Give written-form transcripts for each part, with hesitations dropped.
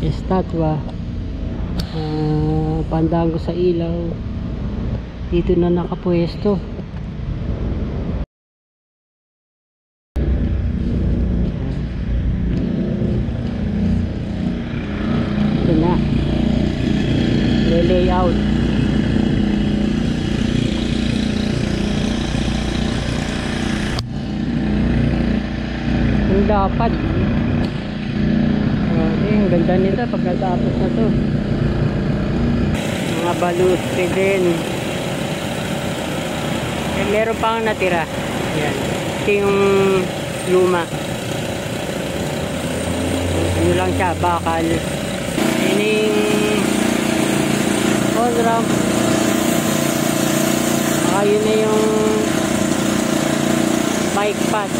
estatwa. Pandaan ko sa ilaw. Dito na nakapwesto. Ito na. Layout. Ang dapat. Ang ganda nito pagkatapos na to. Mga balustre din. Meron pang natira. Yan. Ito yung luma. Ano lang siya, bakal. Ining on-ramp. Saka yun na yung bike path.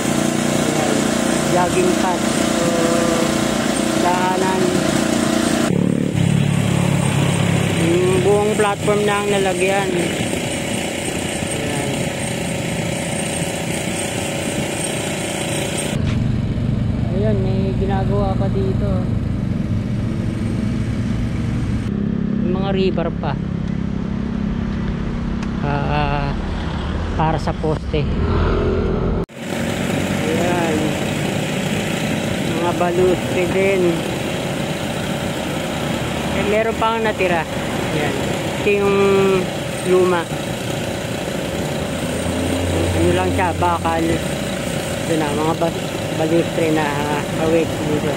Jogging path. So, daanan. Yung buong platform na ang nalagyan. Ayan, may ginagawa pa dito. Yung mga river pa. Para sa poste. Ayan. Mga balustre din. Meron pang natira. Ayan. Ito yung luma. Ano lang siya, bakal. Ito na, mga balustre na await dito.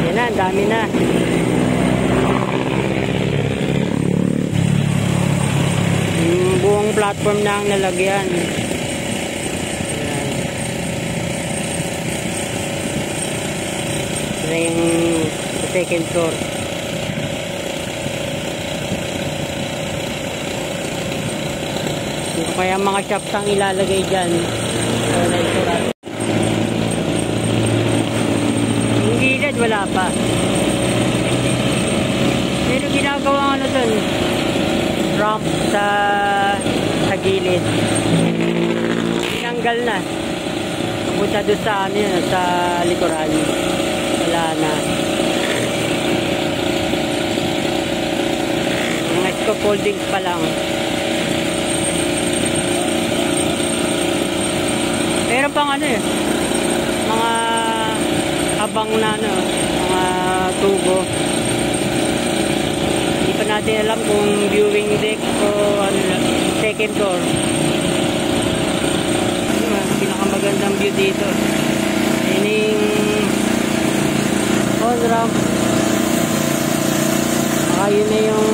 Yan na, ang dami na. Yung buong platform na ang nalagyan. Ito yung second floor. Kaya mga shops ang ilalagay dyan. Yung gilid wala pa. Pero ginagawa ano dun, ramp sa gilid. Tinanggal na. Pupunta doon sa ano yun, sa likuran. Wala na. Mga scaffoldings pa lang. Meron pang ano eh, mga abang na ano, mga tubo. Hindi pa natin alam kung viewing deck o ano, second floor. Pinakamagandang view dito. Ining on-ramp. Saka yun na yung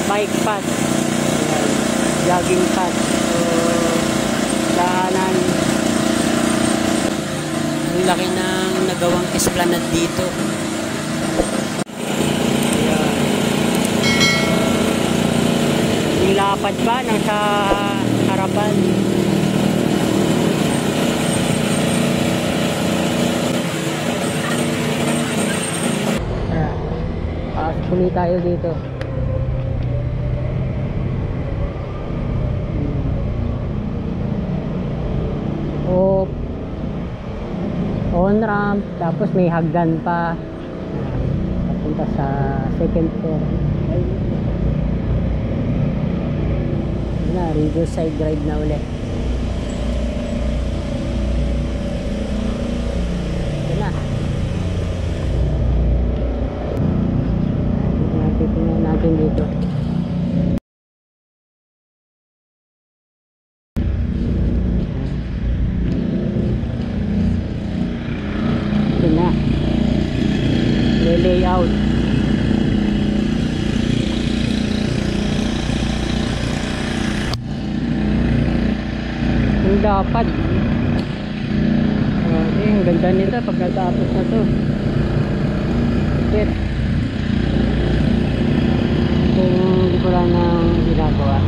bike path. Jogging path. So, daanan. Ang laki ng nagawang esplanade dito. Ayan. Yung lapad pa nasa harapan. Huli tayo dito. On-ramp, tapos may hagdan pa papunta sa second floor. Na, Riverside Drive na ulit. Ito na. Tingnan natin dito. Ito na. Layout. Ang dapat. Ang ganda nito pagkatapos na to. Shit. Hindi ko lang nang ginagawa.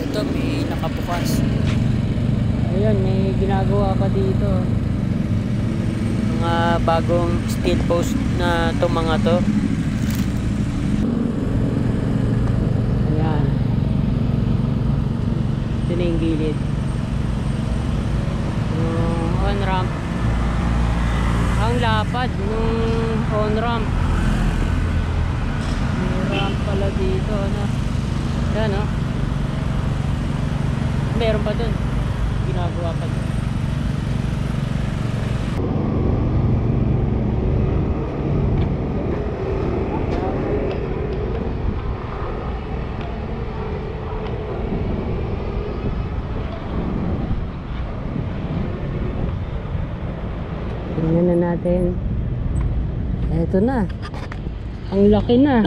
Ito may nakabukas. Ayan, may ginagawa pa dito. Mga bagong steel post na to mga to. Ayan. na yung gilid. On-ramp. Ang lapad nung on-ramp. May ramp pala dito, ano. Yan, no? Meron pa dun. Ginagawa pa dun. Tingnan na natin. Eto na. Ang laki na.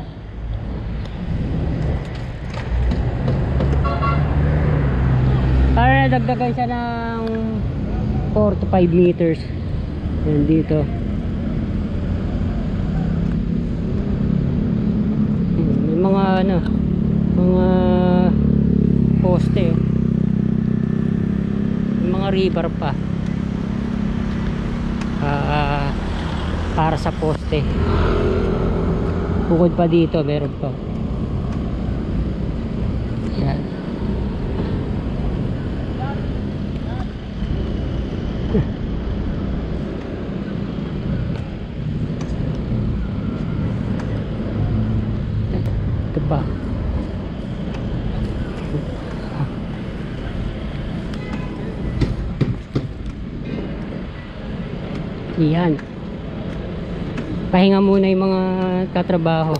Para dagdagan siya ng 4 to 5 meters. Yan dito. May mga ano, mga poste. May mga river pa. Para sa poste. Bukod pa dito, meron pa. Yan. Ito pa. Yan. Pahinga muna yung mga tatrabaho.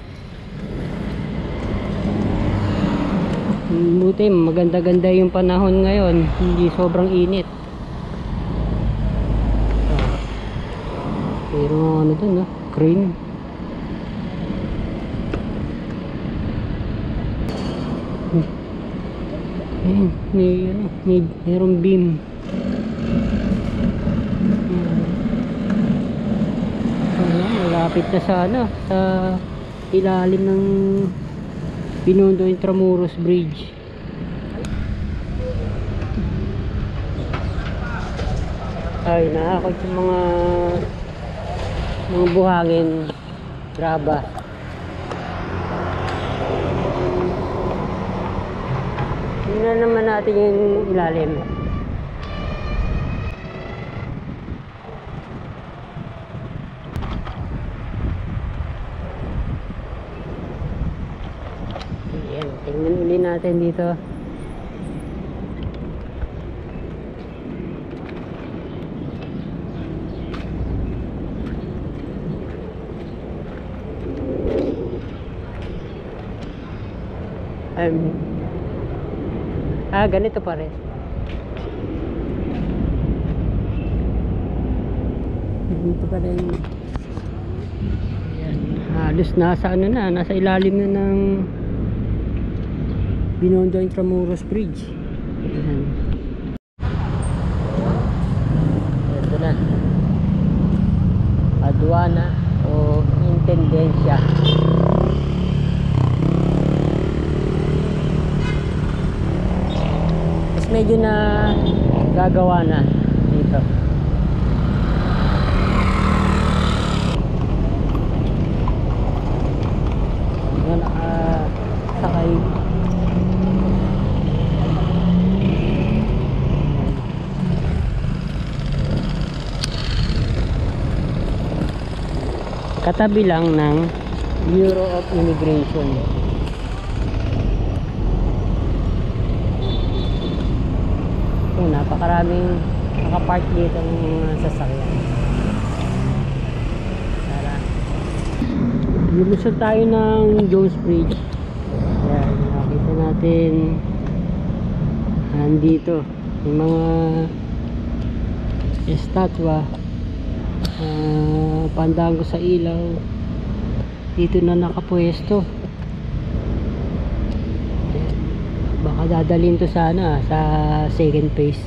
Buti maganda-ganda yung panahon ngayon, hindi sobrang init. Pero ano to, no? Crane. Ayun, mayroong beam. Malapit na sa ano, sa ilalim ng Binondo Intramuros Bridge. Ay, nakakot yung mga buhangin, graba. Tingnan naman natin yung ilalim. Ayan, tingnan ulit natin dito. Ganito pa rin. Ganito pa rin. Ayan. Halos nasa ano na, nasa ilalim na ng Binondo Intramuros Bridge. Ayan. Ito na. Aduana o Intendensya. Medyo na gagawa na dito. Yan, sakay. Katabi lang ng Bureau of Immigration. Napakaraming nakapark dito ng mga sasakyan. Tara. Lumusod tayo ng Jones Bridge. Ayan, nakita natin nandito yung mga estatwa, pandango sa ilaw. Dito na nakapwesto. Baka dadalhin to sa ano, sa second phase.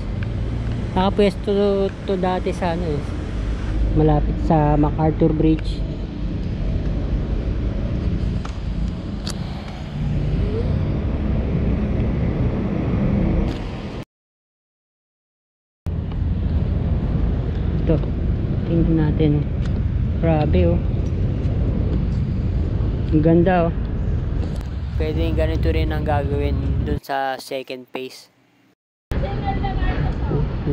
Nakapwesto to dati sa ano, malapit sa MacArthur Bridge. Ito, tingnan natin. Grabe oh. Ang ganda oh. Pwede ganito rin ang gagawin dun sa second phase.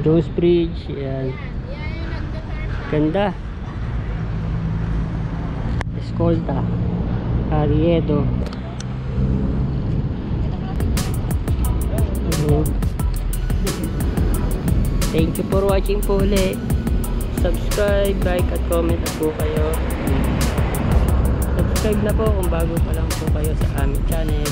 Jones Bridge, yan. Ganda. Escolta, Ariedo. Thank you for watching po ulit. Subscribe, like at comment na po kayo. Subscribe na po kung bago pa lang po kayo sa aming channel.